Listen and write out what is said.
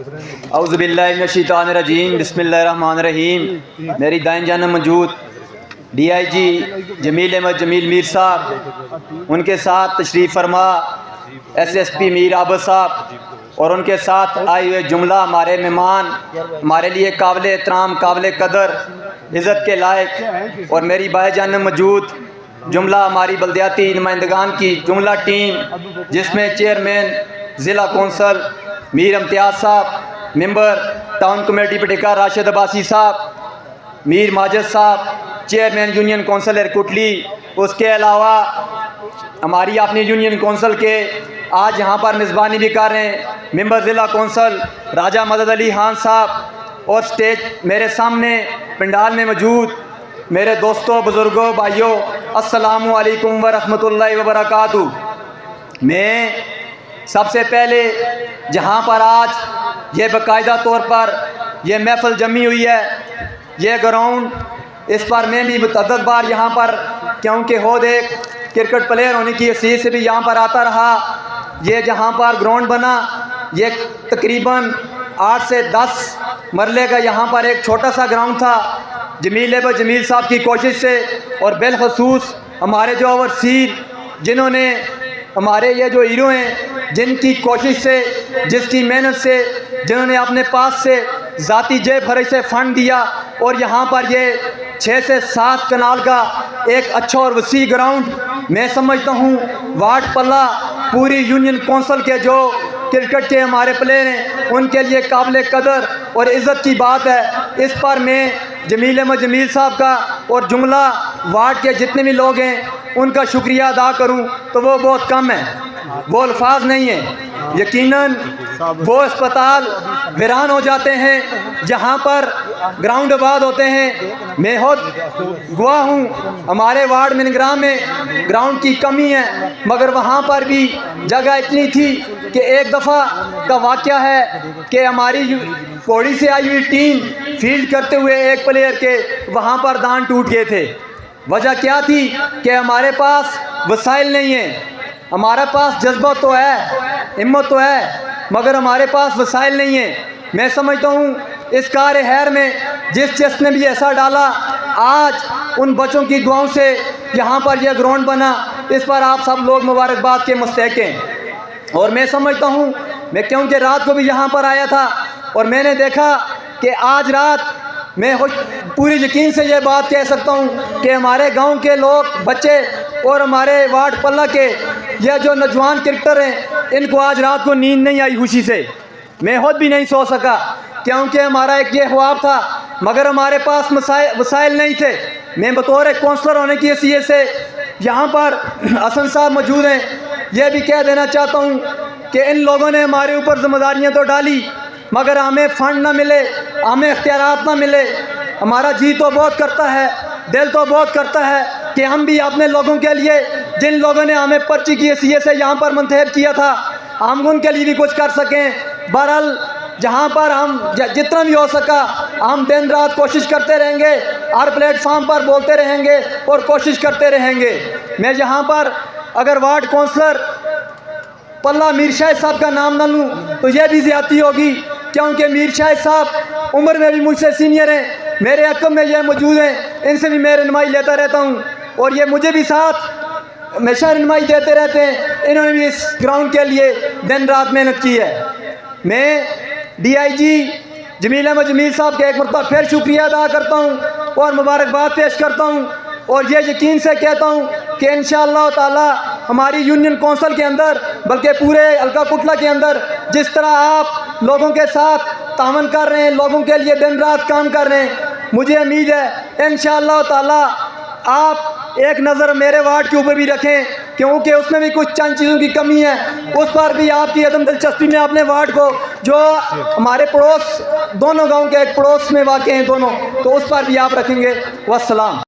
اعوذ باللہ من الشیطان الرجیم، بسم اللہ الرحمن الرحیم۔ میری دائیں جانب موجود ڈی آئی جی جمیل احمد جمیل میر صاحب، ان کے ساتھ تشریف فرما ایس ایس پی میر عابد صاحب، اور ان کے ساتھ آئے ہوئے جملہ ہمارے مہمان، ہمارے لیے قابل احترام، قابل قدر، عزت کے لائق، اور میری بائیں جانب موجود جملہ ہماری بلدیاتی نمائندگان کی جملہ ٹیم، جس میں چیئرمین ضلع کونسل میر امتیاز صاحب، ممبر ٹاؤن کمیٹی پٹیکا راشد عباسی صاحب، میر ماجد صاحب، چیئرمین یونین کونسل ایرکوٹلی، اس کے علاوہ ہماری اپنی یونین کونسل کے آج یہاں پر میزبانی بھی کر رہے ہیں ممبر ضلع کونسل راجہ مدد علی خان صاحب، اور سٹیج میرے سامنے پنڈال میں موجود میرے دوستوں، بزرگوں، بھائیوں، السلام علیکم ورحمۃ اللہ وبرکاتہ۔ میں سب سے پہلے جہاں پر آج یہ باقاعدہ طور پر یہ محفل جمی ہوئی ہے، یہ گراؤنڈ، اس پر میں بھی متعدد بار یہاں پر، کیونکہ خود ایک کرکٹ پلیئر ہونے کی حیثیت سے بھی یہاں پر آتا رہا۔ یہ جہاں پر گراؤنڈ بنا، یہ تقریباً 8 سے 10 مرلے کا یہاں پر ایک چھوٹا سا گراؤنڈ تھا۔ جمیل احمد جمیل صاحب کی کوشش سے، اور بالخصوص ہمارے جو اوورسیر، جنہوں نے ہمارے یہ جو ہیرو ہیں، جن کی کوشش سے، جس کی محنت سے، جنہوں نے اپنے پاس سے ذاتی جیب خرچ سے فنڈ دیا، اور یہاں پر یہ 6 سے 7 کنال کا ایک اچھا اور وسیع گراؤنڈ، میں سمجھتا ہوں وارڈ پلہ پوری یونین کونسل کے جو کرکٹ کے ہمارے پلیئر ہیں، ان کے لیے قابل قدر اور عزت کی بات ہے۔ اس پر میں جمیل احمد جمیل صاحب کا اور جملہ وارڈ کے جتنے بھی لوگ ہیں ان کا شکریہ ادا کروں تو وہ بہت کم ہے، وہ الفاظ نہیں ہیں۔ یقیناً وہ اسپتال ویران ہو جاتے ہیں جہاں پر گراؤنڈ آباد ہوتے ہیں۔ میں خود گواہ ہوں، ہمارے وارڈ منگرام میں گراؤنڈ کی کمی ہے، مگر وہاں پر بھی جگہ اتنی تھی کہ ایک دفعہ کا واقعہ ہے کہ ہماری کوڑی سے آئی ہوئی ٹیم فیلڈ کرتے ہوئے ایک پلیئر کے وہاں پر دان ٹوٹ گئے تھے۔ وجہ کیا تھی کہ ہمارے پاس وسائل نہیں ہیں۔ ہمارے پاس جذبہ تو ہے، ہمت تو ہے، مگر ہمارے پاس وسائل نہیں ہیں۔ میں سمجھتا ہوں اس کار خیر میں جس نے بھی ایسا ڈالا، آج ان بچوں کی دعاؤں سے یہاں پر یہ گراؤنڈ بنا، اس پر آپ سب لوگ مبارکباد کے مستحق ہیں۔ اور میں سمجھتا ہوں، میں کیونکہ رات کو بھی یہاں پر آیا تھا اور میں نے دیکھا کہ آج رات میں پوری یقین سے یہ بات کہہ سکتا ہوں کہ ہمارے گاؤں کے لوگ، بچے، اور ہمارے وارڈ پلہ کے یہ جو نوجوان کرکٹر ہیں، ان کو آج رات کو نیند نہیں آئی خوشی سے۔ میں خود بھی نہیں سو سکا، کیونکہ ہمارا ایک یہ خواب تھا، مگر ہمارے پاس وسائل نہیں تھے۔ میں بطور ایک کونسلر ہونے کی حیثیت سے یہاں پر حسن صاحب موجود ہیں، یہ بھی کہہ دینا چاہتا ہوں کہ ان لوگوں نے ہمارے اوپر ذمہ داریاں تو ڈالی، مگر ہمیں فنڈ نہ ملے، ہمیں اختیارات نہ ملے۔ ہمارا جی تو بہت کرتا ہے، دل تو بہت کرتا ہے کہ ہم بھی اپنے لوگوں کے لیے، جن لوگوں نے ہمیں پرچی کی حیثیت سے یہاں پر منتخب کیا تھا، ہم ان کے لیے بھی کچھ کر سکیں۔ بہرحال جہاں پر ہم جتنا بھی ہو سکا، ہم دن رات کوشش کرتے رہیں گے، ہر پلیٹ فارم پر بولتے رہیں گے اور کوشش کرتے رہیں گے۔ میں یہاں پر اگر وارڈ کونسلر پلہ میر شاہد صاحب کا نام نہ لوں تو یہ بھی زیادتی ہوگی، کیونکہ میر شاہد صاحب عمر میں بھی مجھ سے سینئر ہیں، میرے حکم میں یہ موجود ہیں، ان سے بھی میں رہنمائی لیتا رہتا ہوں، اور یہ مجھے بھی ساتھ ہمیشہ رہنمائی دیتے رہتے ہیں۔ انہوں نے بھی اس گراؤنڈ کے لیے دن رات محنت کی ہے۔ میں ڈی آئی جی جمیل احمد جمیل صاحب کا ایک مرتبہ پھر شکریہ ادا کرتا ہوں اور مبارکباد پیش کرتا ہوں، اور یہ یقین سے کہتا ہوں کہ انشاءاللہ تعالی ہماری یونین کونسل کے اندر، بلکہ پورے حلقہ کٹلہ کے اندر، جس طرح آپ لوگوں کے ساتھ تعاون کر رہے ہیں، لوگوں کے لیے دن رات کام کر رہے ہیں، مجھے امید ہے انشاءاللہ تعالی آپ ایک نظر میرے وارڈ کے اوپر بھی رکھیں، کیونکہ اس میں بھی کچھ چند چیزوں کی کمی ہے، اس پر بھی آپ کی عدم دلچسپی میں اپنے وارڈ کو، جو ہمارے پڑوس، دونوں گاؤں کے ایک پڑوس میں واقع ہیں دونوں، تو اس پر بھی آپ رکھیں گے۔ والسلام۔